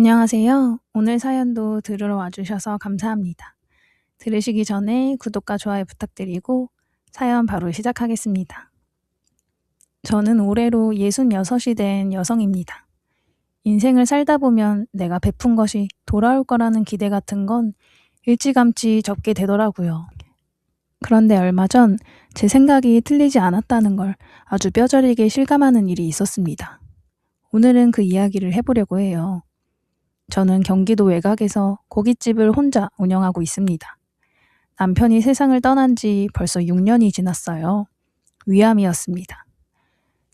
안녕하세요. 오늘 사연도 들으러 와주셔서 감사합니다. 들으시기 전에 구독과 좋아요 부탁드리고 사연 바로 시작하겠습니다. 저는 올해로 66이 된 여성입니다. 인생을 살다 보면 내가 베푼 것이 돌아올 거라는 기대 같은 건 일찌감치 접게 되더라고요. 그런데 얼마 전 제 생각이 틀리지 않았다는 걸 아주 뼈저리게 실감하는 일이 있었습니다. 오늘은 그 이야기를 해보려고 해요. 저는 경기도 외곽에서 고깃집을 혼자 운영하고 있습니다. 남편이 세상을 떠난 지 벌써 6년이 지났어요. 위암이었습니다.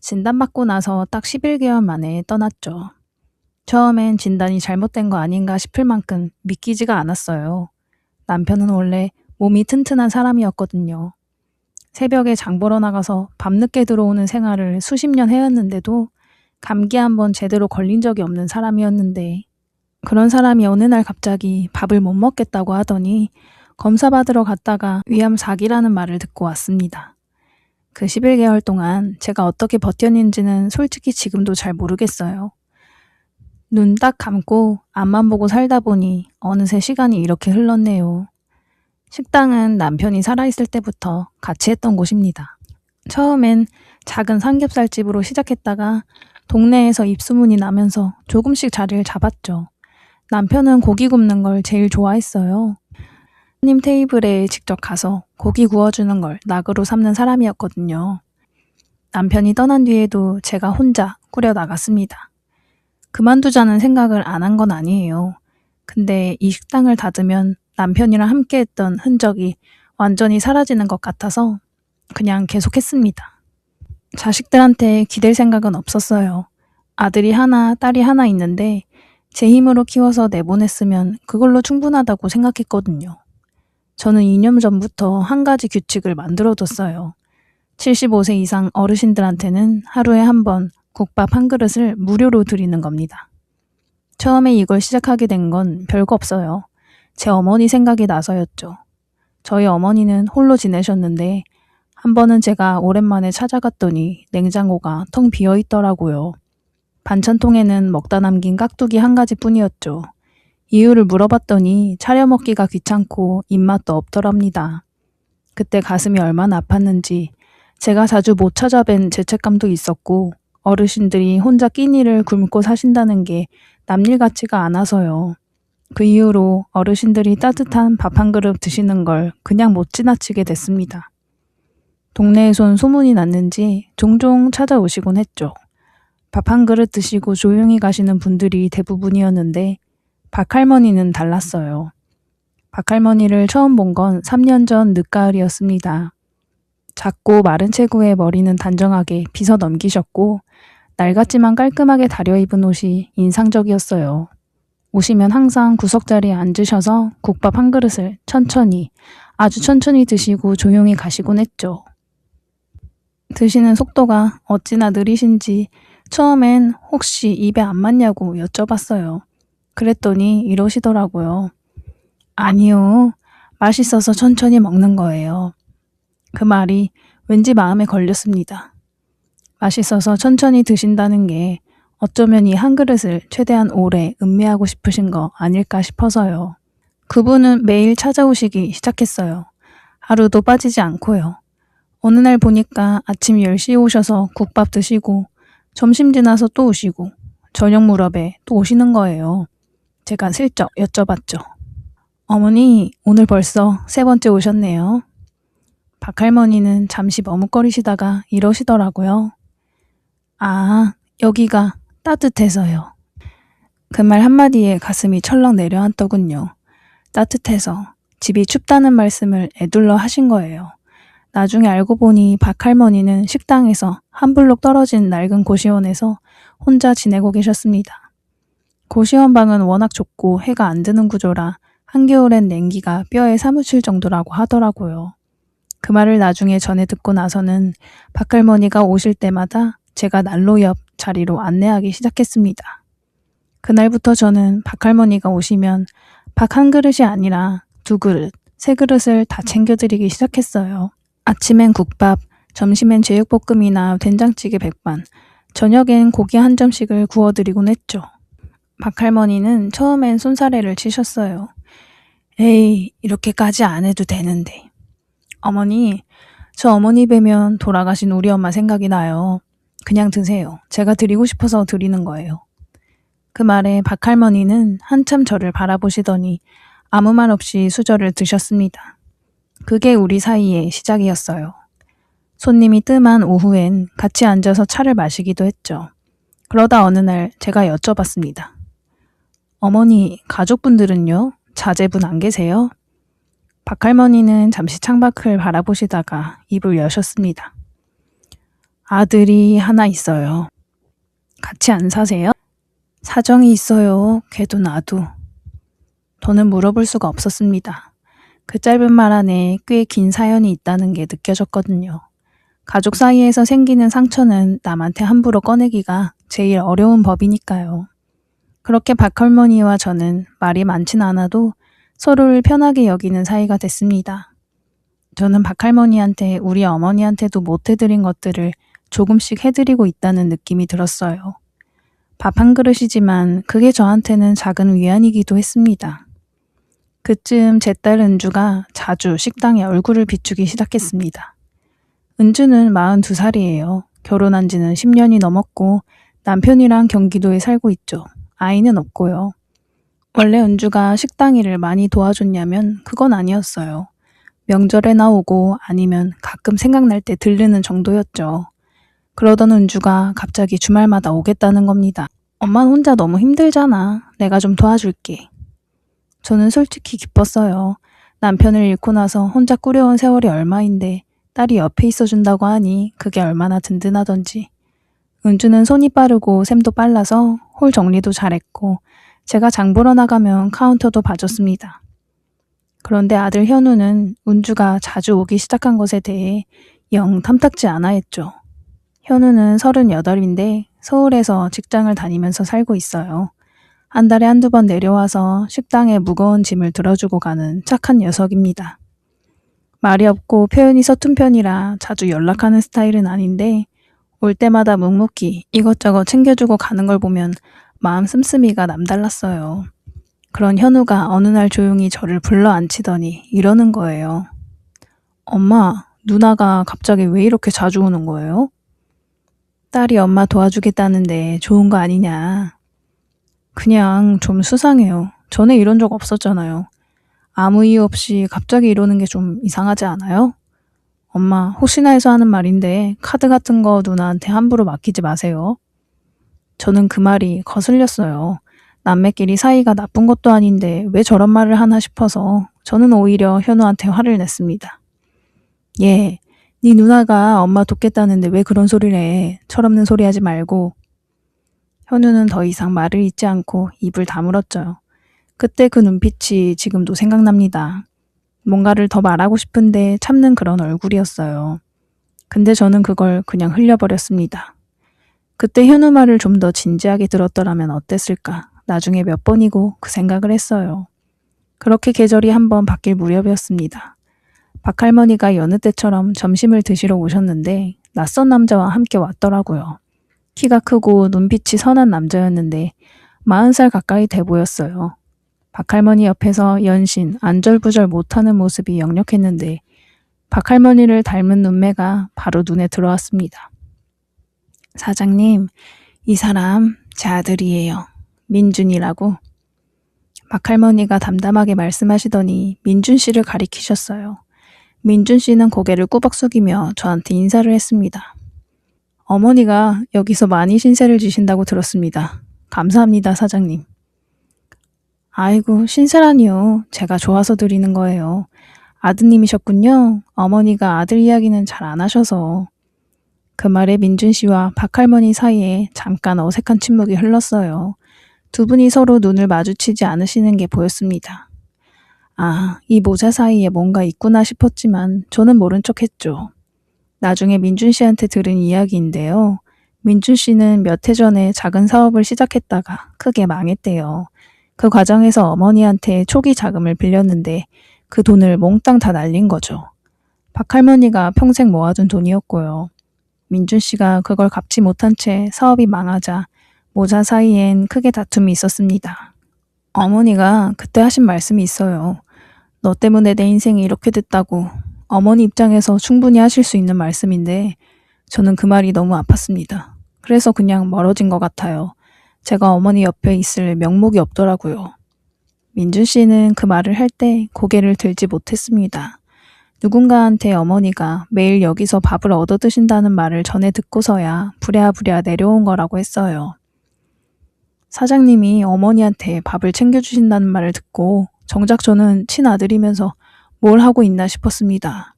진단받고 나서 딱 11개월 만에 떠났죠. 처음엔 진단이 잘못된 거 아닌가 싶을 만큼 믿기지가 않았어요. 남편은 원래 몸이 튼튼한 사람이었거든요. 새벽에 장 보러 나가서 밤늦게 들어오는 생활을 수십 년 해왔는데도 감기 한번 제대로 걸린 적이 없는 사람이었는데 그런 사람이 어느 날 갑자기 밥을 못 먹겠다고 하더니 검사 받으러 갔다가 위암 4기라는 말을 듣고 왔습니다. 그 11개월 동안 제가 어떻게 버텼는지는 솔직히 지금도 잘 모르겠어요. 눈 딱 감고 앞만 보고 살다 보니 어느새 시간이 이렇게 흘렀네요. 식당은 남편이 살아있을 때부터 같이 했던 곳입니다. 처음엔 작은 삼겹살집으로 시작했다가 동네에서 입소문이 나면서 조금씩 자리를 잡았죠. 남편은 고기 굽는 걸 제일 좋아했어요. 손님 테이블에 직접 가서 고기 구워주는 걸 낙으로 삼는 사람이었거든요. 남편이 떠난 뒤에도 제가 혼자 꾸려 나갔습니다. 그만두자는 생각을 안 한 건 아니에요. 근데 이 식당을 닫으면 남편이랑 함께 했던 흔적이 완전히 사라지는 것 같아서 그냥 계속했습니다. 자식들한테 기댈 생각은 없었어요. 아들이 하나, 딸이 하나 있는데 제 힘으로 키워서 내보냈으면 그걸로 충분하다고 생각했거든요. 저는 2년 전부터 한 가지 규칙을 만들어뒀어요. 75세 이상 어르신들한테는 하루에 한 번 국밥 한 그릇을 무료로 드리는 겁니다. 처음에 이걸 시작하게 된 건 별거 없어요. 제 어머니 생각이 나서였죠. 저희 어머니는 홀로 지내셨는데 한 번은 제가 오랜만에 찾아갔더니 냉장고가 텅 비어 있더라고요. 반찬통에는 먹다 남긴 깍두기 한 가지뿐이었죠. 이유를 물어봤더니 차려 먹기가 귀찮고 입맛도 없더랍니다. 그때 가슴이 얼마나 아팠는지 제가 자주 못 찾아뵌 죄책감도 있었고 어르신들이 혼자 끼니를 굶고 사신다는 게 남일 같지가 않아서요. 그 이후로 어르신들이 따뜻한 밥 한 그릇 드시는 걸 그냥 못 지나치게 됐습니다. 동네에선 소문이 났는지 종종 찾아오시곤 했죠. 밥 한 그릇 드시고 조용히 가시는 분들이 대부분이었는데 박할머니는 달랐어요. 박할머니를 처음 본 건 3년 전 늦가을이었습니다. 작고 마른 체구에 머리는 단정하게 빗어 넘기셨고 낡았지만 깔끔하게 다려입은 옷이 인상적이었어요. 오시면 항상 구석자리에 앉으셔서 국밥 한 그릇을 천천히, 아주 천천히 드시고 조용히 가시곤 했죠. 드시는 속도가 어찌나 느리신지 처음엔 혹시 입에 안 맞냐고 여쭤봤어요. 그랬더니 이러시더라고요. 아니요, 맛있어서 천천히 먹는 거예요. 그 말이 왠지 마음에 걸렸습니다. 맛있어서 천천히 드신다는 게 어쩌면 이 한 그릇을 최대한 오래 음미하고 싶으신 거 아닐까 싶어서요. 그분은 매일 찾아오시기 시작했어요. 하루도 빠지지 않고요. 어느 날 보니까 아침 10시에 오셔서 국밥 드시고 점심 지나서 또 오시고 저녁 무렵에 또 오시는 거예요. 제가 슬쩍 여쭤봤죠. 어머니, 오늘 벌써 3번째 오셨네요. 박할머니는 잠시 머뭇거리시다가 이러시더라고요. 아, 여기가 따뜻해서요. 그 말 한마디에 가슴이 철렁 내려앉더군요. 따뜻해서 집이 춥다는 말씀을 애둘러 하신 거예요. 나중에 알고 보니 박할머니는 식당에서 한 블록 떨어진 낡은 고시원에서 혼자 지내고 계셨습니다. 고시원 방은 워낙 좁고 해가 안 드는 구조라 한겨울엔 냉기가 뼈에 사무칠 정도라고 하더라고요. 그 말을 나중에 전해 듣고 나서는 박할머니가 오실 때마다 제가 난로 옆 자리로 안내하기 시작했습니다. 그날부터 저는 박할머니가 오시면 밥 한 그릇이 아니라 2그릇, 3그릇을 다 챙겨드리기 시작했어요. 아침엔 국밥, 점심엔 제육볶음이나 된장찌개 백반, 저녁엔 고기 한 점씩을 구워드리곤 했죠. 박할머니는 처음엔 손사래를 치셨어요. 에이, 이렇게까지 안 해도 되는데. 어머니, 저 어머니 뵈면 돌아가신 우리 엄마 생각이 나요. 그냥 드세요. 제가 드리고 싶어서 드리는 거예요. 그 말에 박할머니는 한참 저를 바라보시더니 아무 말 없이 수저를 드셨습니다. 그게 우리 사이의 시작이었어요. 손님이 뜸한 오후엔 같이 앉아서 차를 마시기도 했죠. 그러다 어느 날 제가 여쭤봤습니다. 어머니, 가족분들은요? 자제분 안 계세요? 박할머니는 잠시 창밖을 바라보시다가 입을 여셨습니다. 아들이 하나 있어요. 같이 안 사세요? 사정이 있어요. 걔도 나도. 저는 물어볼 수가 없었습니다. 그 짧은 말 안에 꽤 긴 사연이 있다는 게 느껴졌거든요. 가족 사이에서 생기는 상처는 남한테 함부로 꺼내기가 제일 어려운 법이니까요. 그렇게 박할머니와 저는 말이 많진 않아도 서로를 편하게 여기는 사이가 됐습니다. 저는 박할머니한테 우리 어머니한테도 못 해드린 것들을 조금씩 해드리고 있다는 느낌이 들었어요. 밥 한 그릇이지만 그게 저한테는 작은 위안이기도 했습니다. 그쯤 제 딸 은주가 자주 식당에 얼굴을 비추기 시작했습니다. 은주는 42살이에요. 결혼한 지는 10년이 넘었고 남편이랑 경기도에 살고 있죠. 아이는 없고요. 원래 은주가 식당 일을 많이 도와줬냐면 그건 아니었어요. 명절에 나오고 아니면 가끔 생각날 때 들르는 정도였죠. 그러던 은주가 갑자기 주말마다 오겠다는 겁니다. 엄마는 혼자 너무 힘들잖아. 내가 좀 도와줄게. 저는 솔직히 기뻤어요. 남편을 잃고 나서 혼자 꾸려온 세월이 얼마인데 딸이 옆에 있어준다고 하니 그게 얼마나 든든하던지. 은주는 손이 빠르고 셈도 빨라서 홀 정리도 잘했고 제가 장 보러 나가면 카운터도 봐줬습니다. 그런데 아들 현우는 은주가 자주 오기 시작한 것에 대해 영 탐탁지 않아 했죠. 현우는 38인데 서울에서 직장을 다니면서 살고 있어요. 한 달에 한두 번 내려와서 식당에 무거운 짐을 들어주고 가는 착한 녀석입니다. 말이 없고 표현이 서툰 편이라 자주 연락하는 스타일은 아닌데 올 때마다 묵묵히 이것저것 챙겨주고 가는 걸 보면 마음 씀씀이가 남달랐어요. 그런 현우가 어느 날 조용히 저를 불러 앉히더니 이러는 거예요. 엄마, 누나가 갑자기 왜 이렇게 자주 오는 거예요? 딸이 엄마 도와주겠다는데 좋은 거 아니냐. 그냥 좀 수상해요. 전에 이런 적 없었잖아요. 아무 이유 없이 갑자기 이러는 게 좀 이상하지 않아요? 엄마, 혹시나 해서 하는 말인데 카드 같은 거 누나한테 함부로 맡기지 마세요. 저는 그 말이 거슬렸어요. 남매끼리 사이가 나쁜 것도 아닌데 왜 저런 말을 하나 싶어서 저는 오히려 현우한테 화를 냈습니다. 예, 네 누나가 엄마 돕겠다는데 왜 그런 소리를 해. 철없는 소리 하지 말고. 현우는 더 이상 말을 잇지 않고 입을 다물었죠. 그때 그 눈빛이 지금도 생각납니다. 뭔가를 더 말하고 싶은데 참는 그런 얼굴이었어요. 근데 저는 그걸 그냥 흘려버렸습니다. 그때 현우 말을 좀 더 진지하게 들었더라면 어땠을까. 나중에 몇 번이고 그 생각을 했어요. 그렇게 계절이 한번 바뀔 무렵이었습니다. 박할머니가 여느 때처럼 점심을 드시러 오셨는데 낯선 남자와 함께 왔더라고요. 키가 크고 눈빛이 선한 남자였는데 40살 가까이 돼 보였어요. 박할머니 옆에서 연신 안절부절 못하는 모습이 역력했는데 박할머니를 닮은 눈매가 바로 눈에 들어왔습니다. 사장님, 이 사람 제 아들이에요. 민준이라고. 박할머니가 담담하게 말씀하시더니 민준 씨를 가리키셨어요. 민준 씨는 고개를 꾸벅 숙이며 저한테 인사를 했습니다. 어머니가 여기서 많이 신세를 지신다고 들었습니다. 감사합니다, 사장님. 아이고, 신세라니요. 제가 좋아서 드리는 거예요. 아드님이셨군요. 어머니가 아들 이야기는 잘 안 하셔서. 그 말에 민준 씨와 박할머니 사이에 잠깐 어색한 침묵이 흘렀어요. 두 분이 서로 눈을 마주치지 않으시는 게 보였습니다. 아, 이 모자 사이에 뭔가 있구나 싶었지만 저는 모른 척 했죠. 나중에 민준 씨한테 들은 이야기인데요. 민준 씨는 몇 해 전에 작은 사업을 시작했다가 크게 망했대요. 그 과정에서 어머니한테 초기 자금을 빌렸는데 그 돈을 몽땅 다 날린 거죠. 박할머니가 평생 모아둔 돈이었고요. 민준 씨가 그걸 갚지 못한 채 사업이 망하자 모자 사이엔 크게 다툼이 있었습니다. 어머니가 그때 하신 말씀이 있어요. 너 때문에 내 인생이 이렇게 됐다고. 어머니 입장에서 충분히 하실 수 있는 말씀인데 저는 그 말이 너무 아팠습니다. 그래서 그냥 멀어진 것 같아요. 제가 어머니 옆에 있을 명목이 없더라고요. 민준 씨는 그 말을 할 때 고개를 들지 못했습니다. 누군가한테 어머니가 매일 여기서 밥을 얻어 드신다는 말을 전해 듣고서야 부랴부랴 내려온 거라고 했어요. 사장님이 어머니한테 밥을 챙겨주신다는 말을 듣고 정작 저는 친아들이면서 뭘 하고 있나 싶었습니다.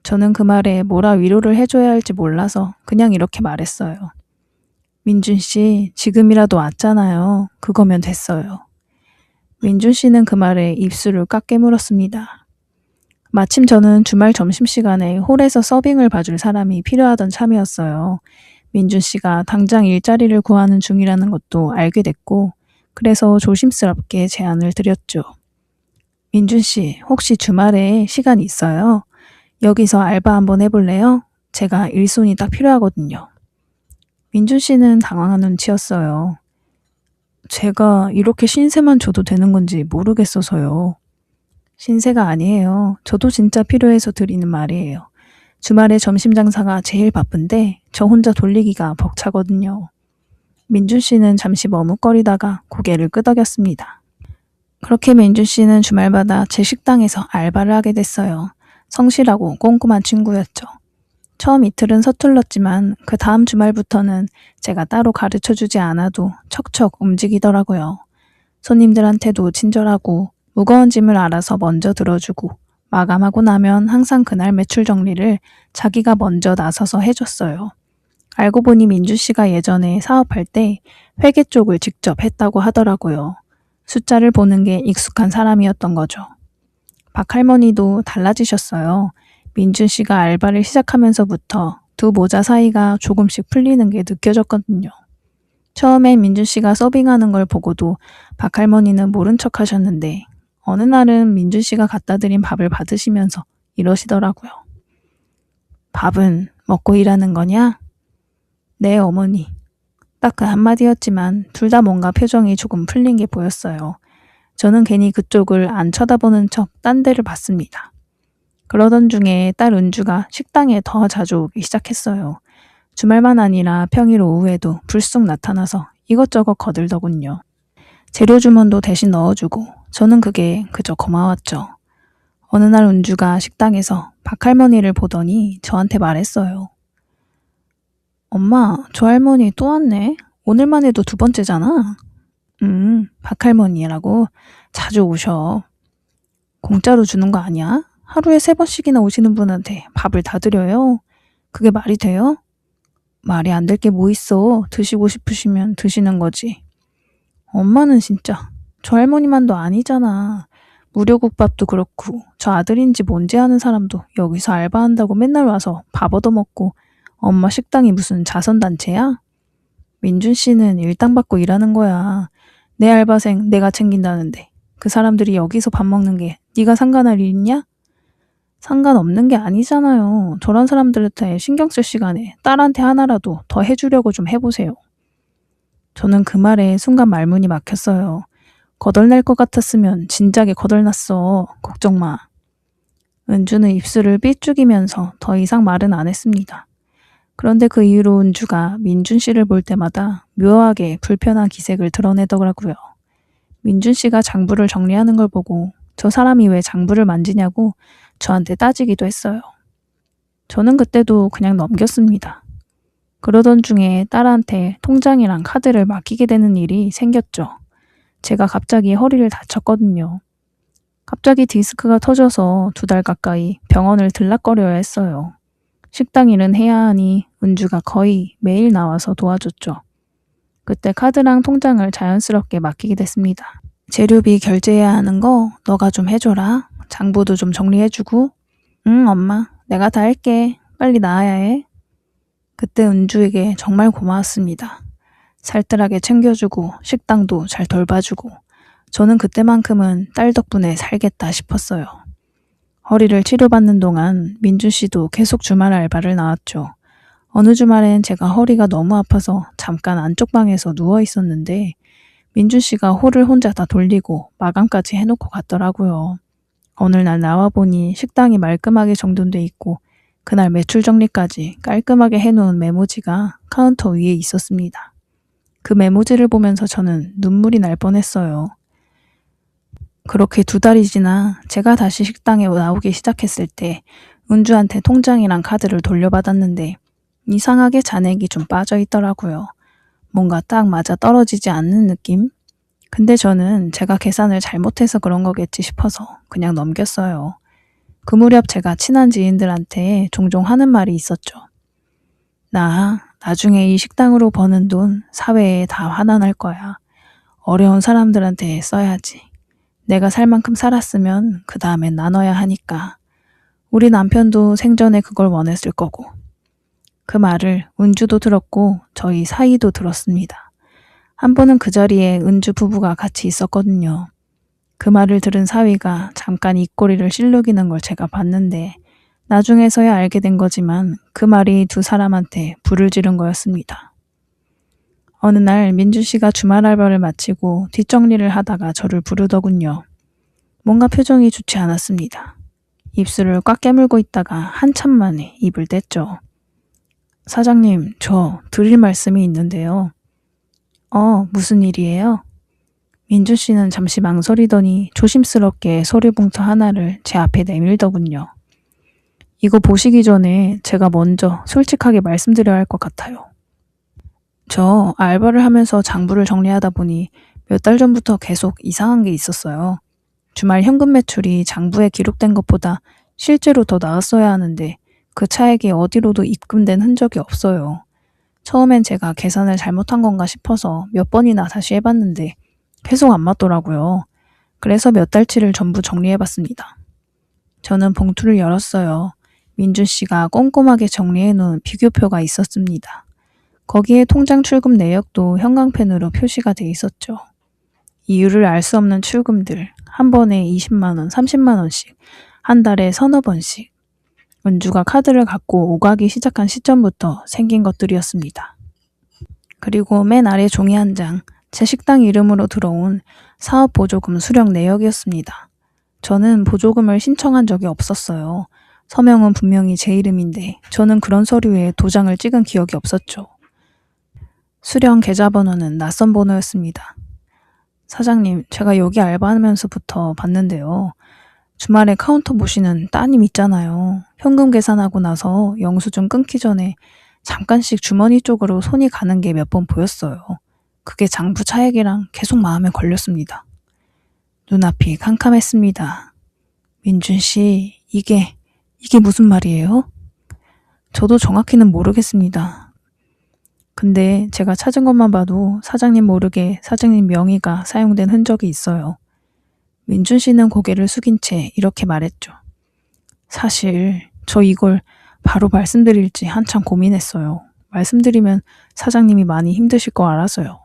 저는 그 말에 뭐라 위로를 해줘야 할지 몰라서 그냥 이렇게 말했어요. 민준 씨, 지금이라도 왔잖아요. 그거면 됐어요. 민준 씨는 그 말에 입술을 꽉 깨물었습니다. 마침 저는 주말 점심시간에 홀에서 서빙을 봐줄 사람이 필요하던 참이었어요. 민준 씨가 당장 일자리를 구하는 중이라는 것도 알게 됐고, 그래서 조심스럽게 제안을 드렸죠. 민준 씨, 혹시 주말에 시간 있어요? 여기서 알바 한번 해볼래요? 제가 일손이 딱 필요하거든요. 민준 씨는 당황한 눈치였어요. 제가 이렇게 신세만 줘도 되는 건지 모르겠어서요. 신세가 아니에요. 저도 진짜 필요해서 드리는 말이에요. 주말에 점심 장사가 제일 바쁜데 저 혼자 돌리기가 벅차거든요. 민준 씨는 잠시 머뭇거리다가 고개를 끄덕였습니다. 그렇게 민준 씨는 주말마다 제 식당에서 알바를 하게 됐어요. 성실하고 꼼꼼한 친구였죠. 처음 이틀은 서툴렀지만 그 다음 주말부터는 제가 따로 가르쳐주지 않아도 척척 움직이더라고요. 손님들한테도 친절하고 무거운 짐을 알아서 먼저 들어주고 마감하고 나면 항상 그날 매출 정리를 자기가 먼저 나서서 해줬어요. 알고 보니 민주 씨가 예전에 사업할 때 회계 쪽을 직접 했다고 하더라고요. 숫자를 보는 게 익숙한 사람이었던 거죠. 박 할머니도 달라지셨어요. 민준 씨가 알바를 시작하면서부터 두 모자 사이가 조금씩 풀리는 게 느껴졌거든요. 처음엔 민준 씨가 서빙하는 걸 보고도 박 할머니는 모른 척 하셨는데 어느 날은 민준 씨가 갖다 드린 밥을 받으시면서 이러시더라고요. 밥은 먹고 일하는 거냐? 네, 어머니. 딱 그 한마디였지만 둘 다 뭔가 표정이 조금 풀린 게 보였어요. 저는 괜히 그쪽을 안 쳐다보는 척 딴 데를 봤습니다. 그러던 중에 딸 은주가 식당에 더 자주 오기 시작했어요. 주말만 아니라 평일 오후에도 불쑥 나타나서 이것저것 거들더군요. 재료 주문도 대신 넣어주고 저는 그게 그저 고마웠죠. 어느 날 은주가 식당에서 박 할머니를 보더니 저한테 말했어요. 엄마, 저 할머니 또 왔네. 오늘만 해도 두 번째잖아. 박 할머니라고 자주 오셔. 공짜로 주는 거 아니야? 하루에 3번씩이나 오시는 분한테 밥을 다 드려요. 그게 말이 돼요? 말이 안 될 게 뭐 있어. 드시고 싶으시면 드시는 거지. 엄마는 진짜 저 할머니만도 아니잖아. 무료국밥도 그렇고 저 아들인지 뭔지 아는 사람도 여기서 알바한다고 맨날 와서 밥 얻어먹고 엄마 식당이 무슨 자선단체야? 민준 씨는 일당 받고 일하는 거야. 내 알바생 내가 챙긴다는데 그 사람들이 여기서 밥 먹는 게 네가 상관할 일 있냐? 상관없는 게 아니잖아요. 저런 사람들한테 신경 쓸 시간에 딸한테 하나라도 더 해주려고 좀 해보세요. 저는 그 말에 순간 말문이 막혔어요. 거덜날 것 같았으면 진작에 거덜났어. 걱정 마. 은주는 입술을 삐죽이면서 더 이상 말은 안 했습니다. 그런데 그 이후로 은주가 민준 씨를 볼 때마다 묘하게 불편한 기색을 드러내더라고요. 민준 씨가 장부를 정리하는 걸 보고 저 사람이 왜 장부를 만지냐고 저한테 따지기도 했어요. 저는 그때도 그냥 넘겼습니다. 그러던 중에 딸한테 통장이랑 카드를 맡기게 되는 일이 생겼죠. 제가 갑자기 허리를 다쳤거든요. 갑자기 디스크가 터져서 2달 가까이 병원을 들락거려야 했어요. 식당 일은 해야 하니 은주가 거의 매일 나와서 도와줬죠. 그때 카드랑 통장을 자연스럽게 맡기게 됐습니다. 재료비 결제해야 하는 거 너가 좀 해줘라. 장부도 좀 정리해주고. 응, 엄마. 내가 다 할게. 빨리 나와야 해. 그때 은주에게 정말 고마웠습니다. 살뜰하게 챙겨주고 식당도 잘 돌봐주고 저는 그때만큼은 딸 덕분에 살겠다 싶었어요. 허리를 치료받는 동안 민준 씨도 계속 주말 알바를 나왔죠. 어느 주말엔 제가 허리가 너무 아파서 잠깐 안쪽 방에서 누워 있었는데 민준 씨가 홀을 혼자 다 돌리고 마감까지 해놓고 갔더라고요. 어느 날 나와보니 식당이 말끔하게 정돈돼 있고 그날 매출 정리까지 깔끔하게 해놓은 메모지가 카운터 위에 있었습니다. 그 메모지를 보면서 저는 눈물이 날 뻔했어요. 그렇게 2달이 지나 제가 다시 식당에 나오기 시작했을 때 은주한테 통장이랑 카드를 돌려받았는데 이상하게 잔액이 좀 빠져 있더라고요. 뭔가 딱 맞아 떨어지지 않는 느낌? 근데 저는 제가 계산을 잘못해서 그런 거겠지 싶어서 그냥 넘겼어요. 그 무렵 제가 친한 지인들한테 종종 하는 말이 있었죠. 나 나중에 이 식당으로 버는 돈 사회에 다 환원할 거야. 어려운 사람들한테 써야지. 내가 살 만큼 살았으면 그 다음엔 나눠야 하니까. 우리 남편도 생전에 그걸 원했을 거고. 그 말을 은주도 들었고 저희 사이도 들었습니다. 한 번은 그 자리에 은주 부부가 같이 있었거든요. 그 말을 들은 사위가 잠깐 입꼬리를 실룩이는 걸 제가 봤는데 나중에서야 알게 된 거지만 그 말이 2 사람한테 불을 지른 거였습니다. 어느 날 민준 씨가 주말 알바를 마치고 뒷정리를 하다가 저를 부르더군요. 뭔가 표정이 좋지 않았습니다. 입술을 꽉 깨물고 있다가 한참 만에 입을 뗐죠. 사장님, 저 드릴 말씀이 있는데요. 무슨 일이에요? 민준 씨는 잠시 망설이더니 조심스럽게 서류봉투 하나를 제 앞에 내밀더군요. 이거 보시기 전에 제가 먼저 솔직하게 말씀드려야 할 것 같아요. 저 알바를 하면서 장부를 정리하다 보니 몇 달 전부터 계속 이상한 게 있었어요. 주말 현금 매출이 장부에 기록된 것보다 실제로 더 나았어야 하는데 그 차액이 어디로도 입금된 흔적이 없어요. 처음엔 제가 계산을 잘못한 건가 싶어서 몇 번이나 다시 해봤는데 계속 안 맞더라고요. 그래서 몇 달치를 전부 정리해봤습니다. 저는 봉투를 열었어요. 민준 씨가 꼼꼼하게 정리해놓은 비교표가 있었습니다. 거기에 통장 출금 내역도 형광펜으로 표시가 돼 있었죠. 이유를 알 수 없는 출금들, 한 번에 20만 원, 30만 원씩, 한 달에 서너 번씩. 은주가 카드를 갖고 오가기 시작한 시점부터 생긴 것들이었습니다. 그리고 맨 아래 종이 한 장, 제 식당 이름으로 들어온 사업 보조금 수령 내역이었습니다. 저는 보조금을 신청한 적이 없었어요. 서명은 분명히 제 이름인데 저는 그런 서류에 도장을 찍은 기억이 없었죠. 수령 계좌번호는 낯선 번호였습니다. 사장님, 제가 여기 알바하면서부터 봤는데요. 주말에 카운터 보시는 따님 있잖아요. 현금 계산하고 나서 영수증 끊기 전에 잠깐씩 주머니 쪽으로 손이 가는 게 몇 번 보였어요. 그게 장부 차액이랑 계속 마음에 걸렸습니다. 눈앞이 캄캄했습니다. 민준 씨, 이게 무슨 말이에요? 저도 정확히는 모르겠습니다. 근데 제가 찾은 것만 봐도 사장님 모르게 사장님 명의가 사용된 흔적이 있어요. 민준 씨는 고개를 숙인 채 이렇게 말했죠. 사실 저 이걸 바로 말씀드릴지 한참 고민했어요. 말씀드리면 사장님이 많이 힘드실 거 알아서요.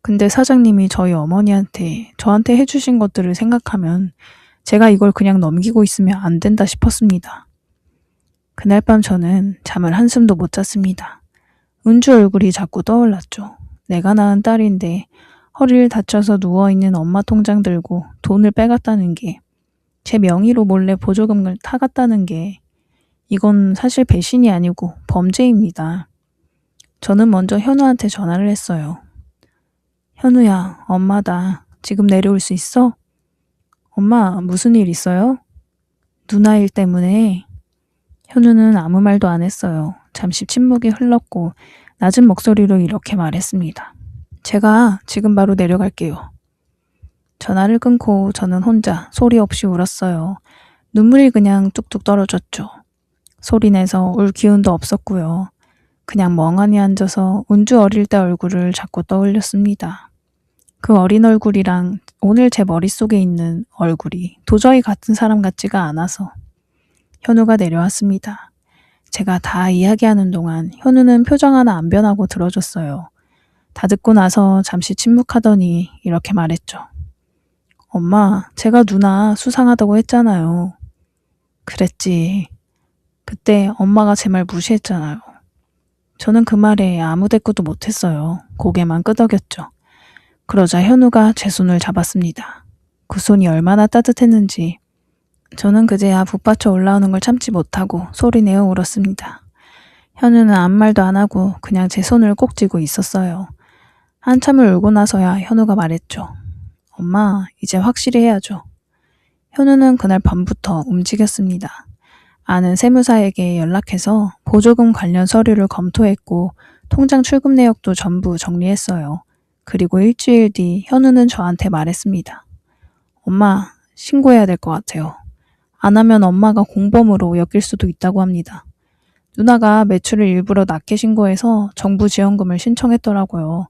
근데 사장님이 저희 어머니한테 저한테 해주신 것들을 생각하면 제가 이걸 그냥 넘기고 있으면 안 된다 싶었습니다. 그날 밤 저는 잠을 한숨도 못 잤습니다. 은주 얼굴이 자꾸 떠올랐죠. 내가 낳은 딸인데 허리를 다쳐서 누워있는 엄마 통장 들고 돈을 빼갔다는 게, 제 명의로 몰래 보조금을 타갔다는 게, 이건 사실 배신이 아니고 범죄입니다. 저는 먼저 현우한테 전화를 했어요. 현우야, 엄마다. 지금 내려올 수 있어? 엄마, 무슨 일 있어요? 누나 일 때문에. 현우는 아무 말도 안 했어요. 잠시 침묵이 흘렀고 낮은 목소리로 이렇게 말했습니다. 제가 지금 바로 내려갈게요. 전화를 끊고 저는 혼자 소리 없이 울었어요. 눈물이 그냥 뚝뚝 떨어졌죠. 소리내서 울 기운도 없었고요. 그냥 멍하니 앉아서 은주 어릴 때 얼굴을 자꾸 떠올렸습니다. 그 어린 얼굴이랑 오늘 제 머릿속에 있는 얼굴이 도저히 같은 사람 같지가 않아서. 현우가 내려왔습니다. 제가 다 이야기하는 동안 현우는 표정 하나 안 변하고 들어줬어요. 다 듣고 나서 잠시 침묵하더니 이렇게 말했죠. 엄마, 제가 누나 수상하다고 했잖아요. 그랬지. 그때 엄마가 제 말 무시했잖아요. 저는 그 말에 아무 대꾸도 못했어요. 고개만 끄덕였죠. 그러자 현우가 제 손을 잡았습니다. 그 손이 얼마나 따뜻했는지 저는 그제야 북받쳐 올라오는 걸 참지 못하고 소리내어 울었습니다. 현우는 아무 말도 안 하고 그냥 제 손을 꼭 쥐고 있었어요. 한참을 울고 나서야 현우가 말했죠. 엄마, 이제 확실히 해야죠. 현우는 그날 밤부터 움직였습니다. 아는 세무사에게 연락해서 보조금 관련 서류를 검토했고 통장 출금 내역도 전부 정리했어요. 그리고 일주일 뒤 현우는 저한테 말했습니다. 엄마, 신고해야 될 것 같아요. 안 하면 엄마가 공범으로 엮일 수도 있다고 합니다. 누나가 매출을 일부러 낮게 신고해서 정부 지원금을 신청했더라고요.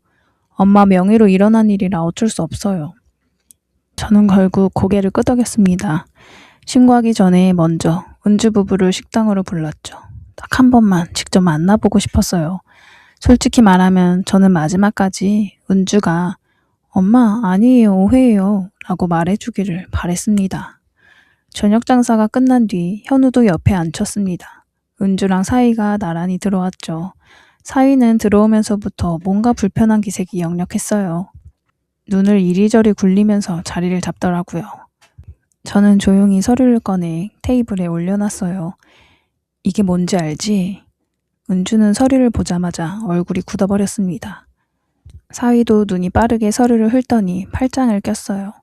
엄마 명의로 일어난 일이라 어쩔 수 없어요. 저는 결국 고개를 끄덕였습니다. 신고하기 전에 먼저 은주 부부를 식당으로 불렀죠. 딱 한 번만 직접 만나보고 싶었어요. 솔직히 말하면 저는 마지막까지 은주가 엄마 아니에요 오해예요 라고 말해주기를 바랬습니다. 저녁 장사가 끝난 뒤 현우도 옆에 앉혔습니다. 은주랑 사위가 나란히 들어왔죠. 사위는 들어오면서부터 뭔가 불편한 기색이 역력했어요. 눈을 이리저리 굴리면서 자리를 잡더라고요. 저는 조용히 서류를 꺼내 테이블에 올려놨어요. 이게 뭔지 알지? 은주는 서류를 보자마자 얼굴이 굳어버렸습니다. 사위도 눈이 빠르게 서류를 훑더니 팔짱을 꼈어요.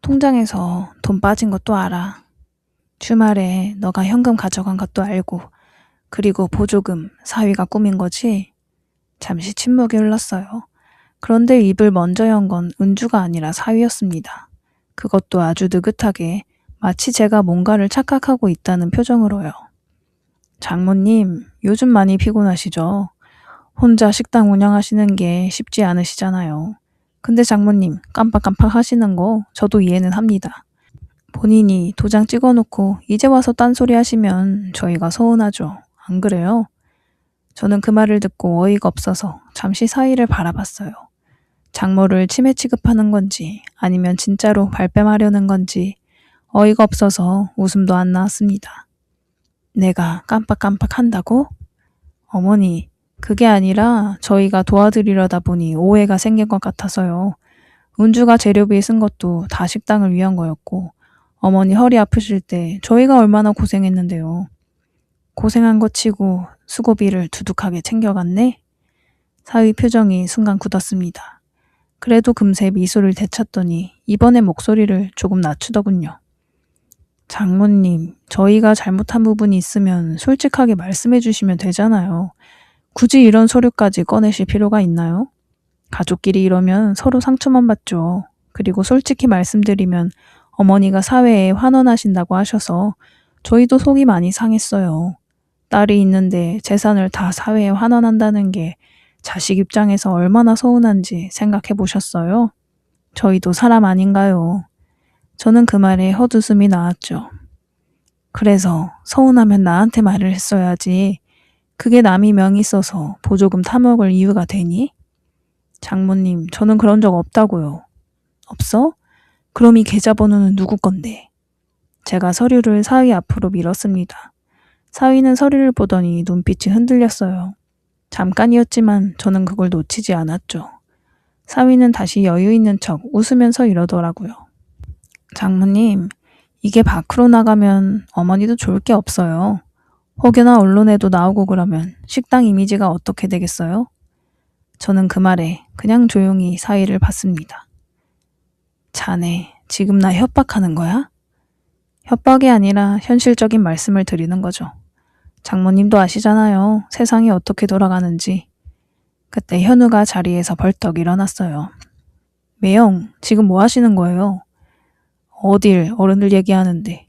통장에서 돈 빠진 것도 알아. 주말에 너가 현금 가져간 것도 알고 그리고 보조금 사위가 꾸민 거지? 잠시 침묵이 흘렀어요. 그런데 입을 먼저 연 건 은주가 아니라 사위였습니다. 그것도 아주 느긋하게 마치 제가 뭔가를 착각하고 있다는 표정으로요. 장모님, 요즘 많이 피곤하시죠? 혼자 식당 운영하시는 게 쉽지 않으시잖아요. 근데 장모님, 깜빡깜빡 하시는 거 저도 이해는 합니다. 본인이 도장 찍어놓고 이제 와서 딴소리 하시면 저희가 서운하죠. 안 그래요? 저는 그 말을 듣고 어이가 없어서 잠시 사위를 바라봤어요. 장모를 치매 취급하는 건지 아니면 진짜로 발뺌하려는 건지 어이가 없어서 웃음도 안 나왔습니다. 내가 깜빡깜빡 한다고? 어머니, 그게 아니라 저희가 도와드리려다 보니 오해가 생긴 것 같아서요. 은주가 재료비 쓴 것도 다 식당을 위한 거였고 어머니 허리 아프실 때 저희가 얼마나 고생했는데요. 고생한 거 치고 수고비를 두둑하게 챙겨갔네? 사위 표정이 순간 굳었습니다. 그래도 금세 미소를 되찾더니 이번에 목소리를 조금 낮추더군요. 장모님, 저희가 잘못한 부분이 있으면 솔직하게 말씀해 주시면 되잖아요. 굳이 이런 서류까지 꺼내실 필요가 있나요? 가족끼리 이러면 서로 상처만 받죠. 그리고 솔직히 말씀드리면 어머니가 사회에 환원하신다고 하셔서 저희도 속이 많이 상했어요. 딸이 있는데 재산을 다 사회에 환원한다는 게 자식 입장에서 얼마나 서운한지 생각해 보셨어요? 저희도 사람 아닌가요? 저는 그 말에 헛웃음이 나왔죠. 그래서 서운하면 나한테 말을 했어야지. 그게 남이 명이 써서 보조금 타먹을 이유가 되니? 장모님, 저는 그런 적 없다고요. 없어? 그럼 이 계좌번호는 누구 건데? 제가 서류를 사위 앞으로 밀었습니다. 사위는 서류를 보더니 눈빛이 흔들렸어요. 잠깐이었지만 저는 그걸 놓치지 않았죠. 사위는 다시 여유 있는 척 웃으면서 이러더라고요. 장모님, 이게 밖으로 나가면 어머니도 좋을 게 없어요. 혹여나 언론에도 나오고 그러면 식당 이미지가 어떻게 되겠어요? 저는 그 말에 그냥 조용히 사위를 봤습니다. 자네, 지금 나 협박하는 거야? 협박이 아니라 현실적인 말씀을 드리는 거죠. 장모님도 아시잖아요. 세상이 어떻게 돌아가는지. 그때 현우가 자리에서 벌떡 일어났어요. 매영, 지금 뭐 하시는 거예요? 어딜 어른들 얘기하는데.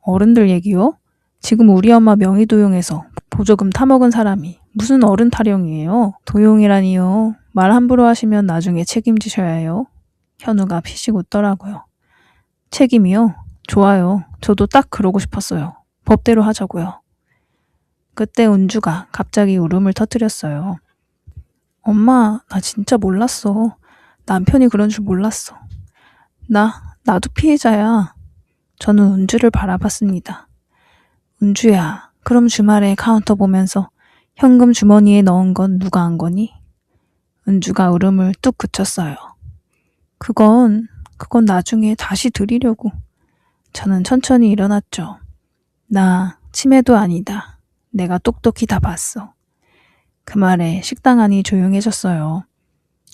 어른들 얘기요? 지금 우리 엄마 명의 도용해서 보조금 타먹은 사람이 무슨 어른 타령이에요? 도용이라니요. 말 함부로 하시면 나중에 책임지셔야 해요. 현우가 피식 웃더라고요. 책임이요? 좋아요. 저도 딱 그러고 싶었어요. 법대로 하자고요. 그때 은주가 갑자기 울음을 터뜨렸어요. 엄마, 나 진짜 몰랐어. 남편이 그런 줄 몰랐어. 나도 피해자야. 저는 은주를 바라봤습니다. 은주야, 그럼 주말에 카운터 보면서 현금 주머니에 넣은 건 누가 한 거니? 은주가 울음을 뚝 그쳤어요. 그건 나중에 다시 드리려고. 저는 천천히 일어났죠. 나 치매도 아니다. 내가 똑똑히 다 봤어. 그 말에 식당 안이 조용해졌어요.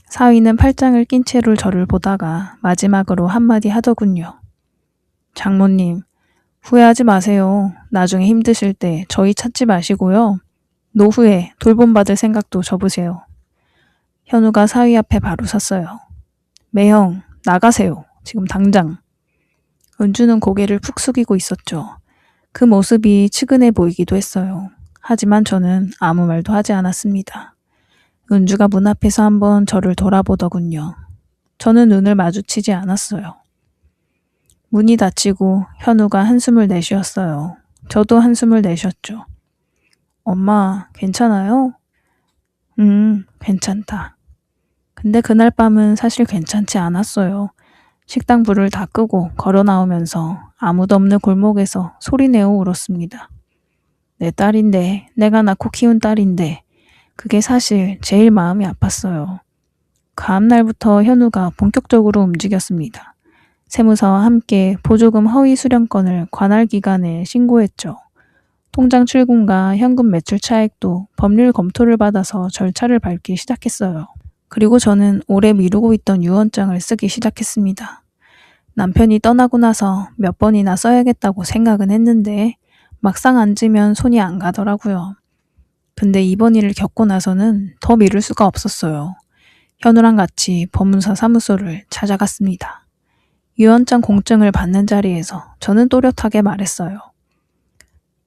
사위는 팔짱을 낀 채로 저를 보다가 마지막으로 한마디 하더군요. 장모님, 후회하지 마세요. 나중에 힘드실 때 저희 찾지 마시고요. 노후에 돌봄받을 생각도 접으세요. 현우가 사위 앞에 바로 섰어요. 매형, 나가세요. 지금 당장. 은주는 고개를 푹 숙이고 있었죠. 그 모습이 측은해 보이기도 했어요. 하지만 저는 아무 말도 하지 않았습니다. 은주가 문 앞에서 한번 저를 돌아보더군요. 저는 눈을 마주치지 않았어요. 문이 닫히고 현우가 한숨을 내쉬었어요. 저도 한숨을 내쉬었죠. 엄마, 괜찮아요? 괜찮다. 근데 그날 밤은 사실 괜찮지 않았어요. 식당 불을 다 끄고 걸어 나오면서 아무도 없는 골목에서 소리내어 울었습니다. 내 딸인데, 내가 낳고 키운 딸인데, 그게 사실 제일 마음이 아팠어요. 다음 날부터 현우가 본격적으로 움직였습니다. 세무사와 함께 보조금 허위 수령건을 관할기관에 신고했죠. 통장 출금과 현금 매출 차액도 법률 검토를 받아서 절차를 밟기 시작했어요. 그리고 저는 오래 미루고 있던 유언장을 쓰기 시작했습니다. 남편이 떠나고 나서 몇 번이나 써야겠다고 생각은 했는데 막상 앉으면 손이 안 가더라고요. 근데 이번 일을 겪고 나서는 더 미룰 수가 없었어요. 현우랑 같이 법무사 사무소를 찾아갔습니다. 유언장 공증을 받는 자리에서 저는 또렷하게 말했어요.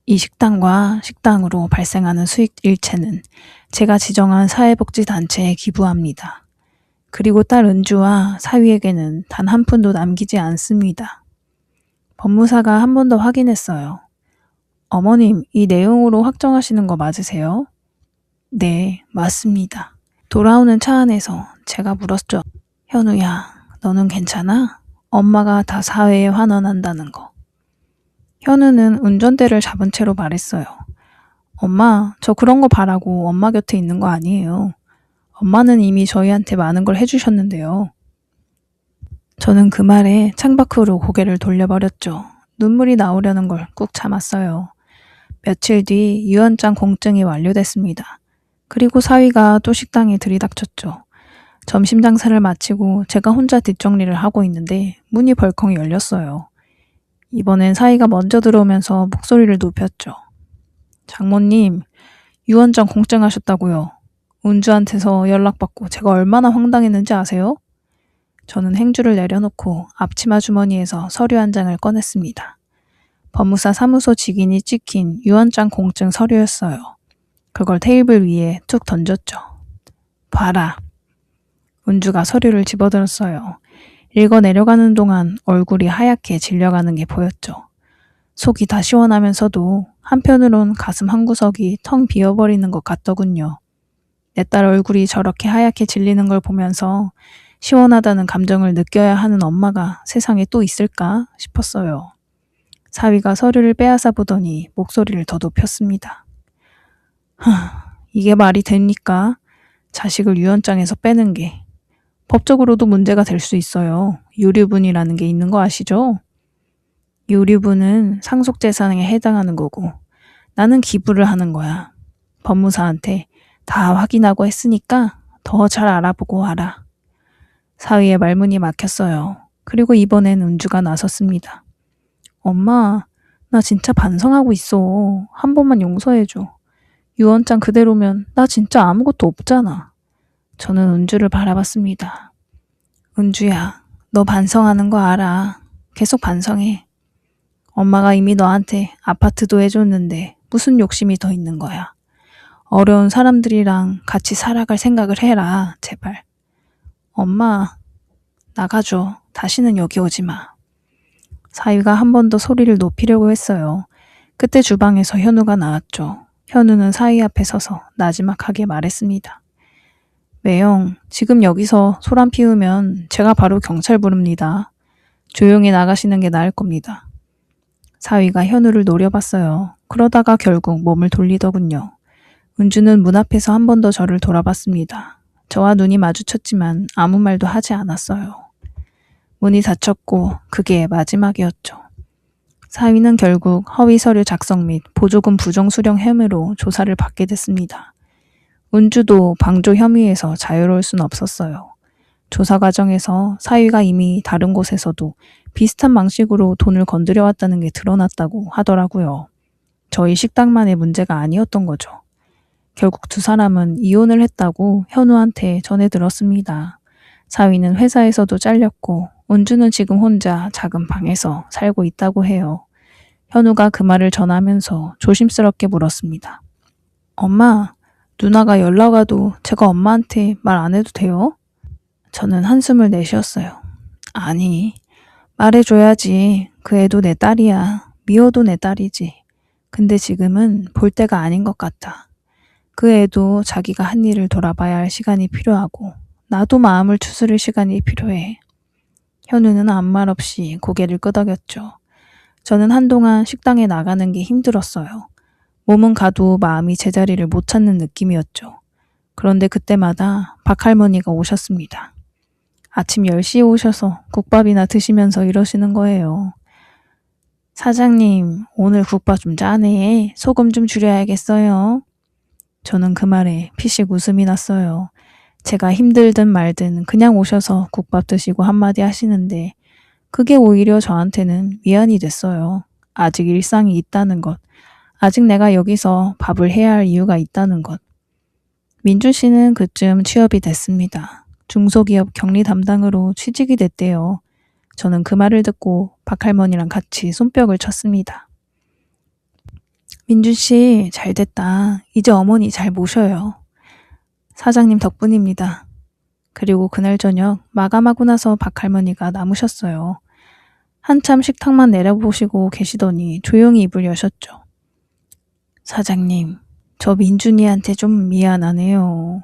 이 식당과 식당으로 발생하는 수익 일체는 제가 지정한 사회복지단체에 기부합니다. 그리고 딸 은주와 사위에게는 단 한 푼도 남기지 않습니다. 법무사가 한 번 더 확인했어요. 어머님, 이 내용으로 확정하시는 거 맞으세요? 네, 맞습니다. 돌아오는 차 안에서 제가 물었죠. 현우야, 너는 괜찮아? 엄마가 다 사회에 환원한다는 거. 현우는 운전대를 잡은 채로 말했어요. 엄마, 저 그런 거 바라고 엄마 곁에 있는 거 아니에요. 엄마는 이미 저희한테 많은 걸 해주셨는데요. 저는 그 말에 창밖으로 고개를 돌려버렸죠. 눈물이 나오려는 걸 꾹 참았어요. 며칠 뒤 유언장 공증이 완료됐습니다. 그리고 사위가 또 식당에 들이닥쳤죠. 점심 장사를 마치고 제가 혼자 뒷정리를 하고 있는데 문이 벌컥 열렸어요. 이번엔 사위가 먼저 들어오면서 목소리를 높였죠. 장모님, 유언장 공증하셨다고요. 은주한테서 연락받고 제가 얼마나 황당했는지 아세요? 저는 행주를 내려놓고 앞치마 주머니에서 서류 한 장을 꺼냈습니다. 법무사 사무소 직인이 찍힌 유언장 공증 서류였어요. 그걸 테이블 위에 툭 던졌죠. 봐라. 은주가 서류를 집어들었어요. 읽어 내려가는 동안 얼굴이 하얗게 질려가는 게 보였죠. 속이 다 시원하면서도 한편으론 가슴 한구석이 텅 비어버리는 것 같더군요. 내 딸 얼굴이 저렇게 하얗게 질리는 걸 보면서 시원하다는 감정을 느껴야 하는 엄마가 세상에 또 있을까 싶었어요. 사위가 서류를 빼앗아 보더니 목소리를 더 높였습니다. 이게 말이 됩니까? 자식을 유언장에서 빼는 게. 법적으로도 문제가 될 수 있어요. 유류분이라는 게 있는 거 아시죠? 유류분은 상속재산에 해당하는 거고 나는 기부를 하는 거야. 법무사한테 다 확인하고 했으니까 더 잘 알아보고 와라. 사위의 말문이 막혔어요. 그리고 이번엔 은주가 나섰습니다. 엄마, 나 진짜 반성하고 있어. 한 번만 용서해줘. 유언장 그대로면 나 진짜 아무것도 없잖아. 저는 은주를 바라봤습니다. 은주야, 너 반성하는 거 알아. 계속 반성해. 엄마가 이미 너한테 아파트도 해줬는데 무슨 욕심이 더 있는 거야. 어려운 사람들이랑 같이 살아갈 생각을 해라, 제발. 엄마, 나가줘. 다시는 여기 오지 마. 사위가 한 번 더 소리를 높이려고 했어요. 그때 주방에서 현우가 나왔죠. 현우는 사위 앞에 서서 나지막하게 말했습니다. 매형, 지금 여기서 소란 피우면 제가 바로 경찰 부릅니다. 조용히 나가시는 게 나을 겁니다. 사위가 현우를 노려봤어요. 그러다가 결국 몸을 돌리더군요. 은주는 문 앞에서 한 번 더 저를 돌아봤습니다. 저와 눈이 마주쳤지만 아무 말도 하지 않았어요. 문이 닫혔고 그게 마지막이었죠. 사위는 결국 허위 서류 작성 및 보조금 부정 수령 혐의로 조사를 받게 됐습니다. 은주도 방조 혐의에서 자유로울 순 없었어요. 조사 과정에서 사위가 이미 다른 곳에서도 비슷한 방식으로 돈을 건드려왔다는 게 드러났다고 하더라고요. 저희 식당만의 문제가 아니었던 거죠. 결국 두 사람은 이혼을 했다고 현우한테 전해 들었습니다. 사위는 회사에서도 잘렸고 은주는 지금 혼자 작은 방에서 살고 있다고 해요. 현우가 그 말을 전하면서 조심스럽게 물었습니다. 엄마, 누나가 연락 와도 제가 엄마한테 말 안 해도 돼요? 저는 한숨을 내쉬었어요. 아니, 말해줘야지. 그 애도 내 딸이야. 미호도 내 딸이지. 근데 지금은 볼 때가 아닌 것 같다. 그 애도 자기가 한 일을 돌아봐야 할 시간이 필요하고 나도 마음을 추스릴 시간이 필요해. 현우는 아무 말 없이 고개를 끄덕였죠. 저는 한동안 식당에 나가는 게 힘들었어요. 몸은 가도 마음이 제자리를 못 찾는 느낌이었죠. 그런데 그때마다 박할머니가 오셨습니다. 아침 10시에 오셔서 국밥이나 드시면서 이러시는 거예요. 사장님, 오늘 국밥 좀 짜네. 소금 좀 줄여야겠어요. 저는 그 말에 피식 웃음이 났어요. 제가 힘들든 말든 그냥 오셔서 국밥 드시고 한마디 하시는데 그게 오히려 저한테는 위안이 됐어요. 아직 일상이 있다는 것. 아직 내가 여기서 밥을 해야 할 이유가 있다는 것. 민준 씨는 그쯤 취업이 됐습니다. 중소기업 격리 담당으로 취직이 됐대요. 저는 그 말을 듣고 박할머니랑 같이 손뼉을 쳤습니다. 민준 씨, 잘 됐다. 이제 어머니 잘 모셔요. 사장님 덕분입니다. 그리고 그날 저녁 마감하고 나서 박할머니가 남으셨어요. 한참 식탁만 내려보시고 계시더니 조용히 입을 여셨죠. 사장님, 저 민준이한테 좀 미안하네요.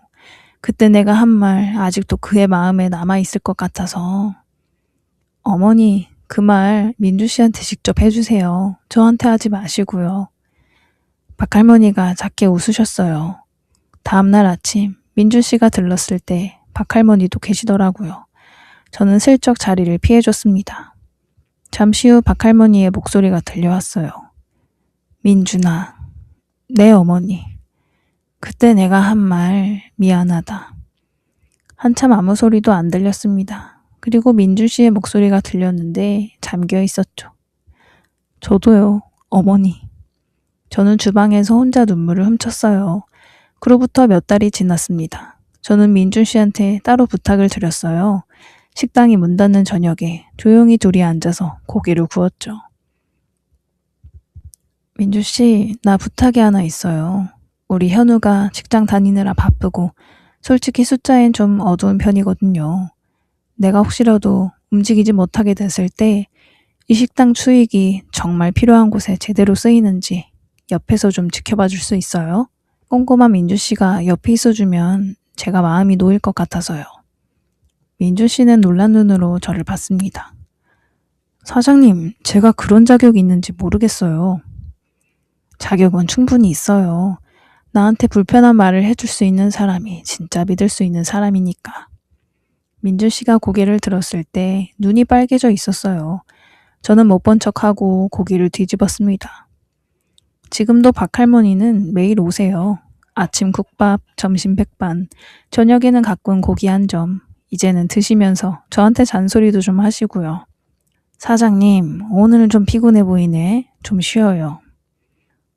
그때 내가 한 말 아직도 그의 마음에 남아있을 것 같아서. 어머니, 그 말 민준 씨한테 직접 해주세요. 저한테 하지 마시고요. 박할머니가 작게 웃으셨어요. 다음날 아침 민준 씨가 들렀을 때 박할머니도 계시더라고요. 저는 슬쩍 자리를 피해줬습니다. 잠시 후 박할머니의 목소리가 들려왔어요. 민준아, 네 어머니. 그때 내가 한 말 미안하다. 한참 아무 소리도 안 들렸습니다. 그리고 민준 씨의 목소리가 들렸는데 잠겨 있었죠. 저도요, 어머니. 저는 주방에서 혼자 눈물을 훔쳤어요. 그로부터 몇 달이 지났습니다. 저는 민준 씨한테 따로 부탁을 드렸어요. 식당이 문 닫는 저녁에 조용히 둘이 앉아서 고기를 구웠죠. 민준 씨, 나 부탁이 하나 있어요. 우리 현우가 직장 다니느라 바쁘고 솔직히 숫자엔 좀 어두운 편이거든요. 내가 혹시라도 움직이지 못하게 됐을 때 이 식당 수익이 정말 필요한 곳에 제대로 쓰이는지 옆에서 좀 지켜봐 줄 수 있어요? 꼼꼼한 민준 씨가 옆에 있어주면 제가 마음이 놓일 것 같아서요. 민준 씨는 놀란 눈으로 저를 봤습니다. 사장님, 제가 그런 자격이 있는지 모르겠어요. 자격은 충분히 있어요. 나한테 불편한 말을 해줄 수 있는 사람이 진짜 믿을 수 있는 사람이니까. 민준 씨가 고개를 들었을 때 눈이 빨개져 있었어요. 저는 못 본 척하고 고기를 뒤집었습니다. 지금도 박할머니는 매일 오세요. 아침 국밥, 점심 백반, 저녁에는 가끔 고기 한 점. 이제는 드시면서 저한테 잔소리도 좀 하시고요. 사장님, 오늘은 좀 피곤해 보이네. 좀 쉬어요.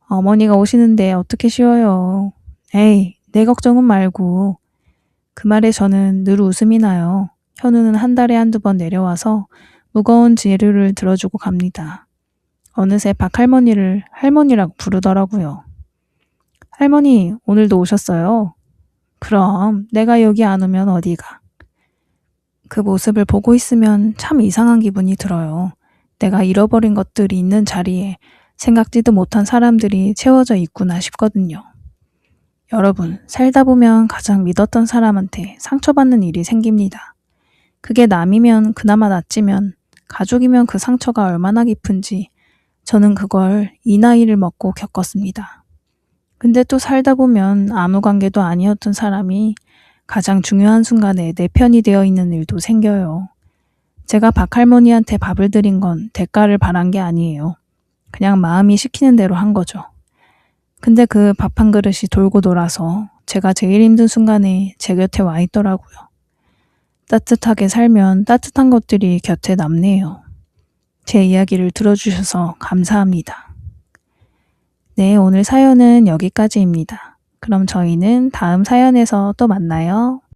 어머니가 오시는데 어떻게 쉬어요. 에이, 내 걱정은 말고. 그 말에 저는 늘 웃음이 나요. 현우는 한 달에 한두 번 내려와서 무거운 재료를 들어주고 갑니다. 어느새 박할머니를 할머니라고 부르더라고요. 할머니, 오늘도 오셨어요? 그럼 내가 여기 안 오면 어디가? 그 모습을 보고 있으면 참 이상한 기분이 들어요. 내가 잃어버린 것들이 있는 자리에 생각지도 못한 사람들이 채워져 있구나 싶거든요. 여러분, 살다 보면 가장 믿었던 사람한테 상처받는 일이 생깁니다. 그게 남이면 그나마 낫지만 가족이면 그 상처가 얼마나 깊은지 저는 그걸 이 나이를 먹고 겪었습니다. 근데 또 살다 보면 아무 관계도 아니었던 사람이 가장 중요한 순간에 내 편이 되어 있는 일도 생겨요. 제가 박할머니한테 밥을 드린 건 대가를 바란 게 아니에요. 그냥 마음이 시키는 대로 한 거죠. 근데 그 밥 한 그릇이 돌고 돌아서 제가 제일 힘든 순간에 제 곁에 와 있더라고요. 따뜻하게 살면 따뜻한 것들이 곁에 남네요. 제 이야기를 들어주셔서 감사합니다. 네, 오늘 사연은 여기까지입니다. 그럼 저희는 다음 사연에서 또 만나요.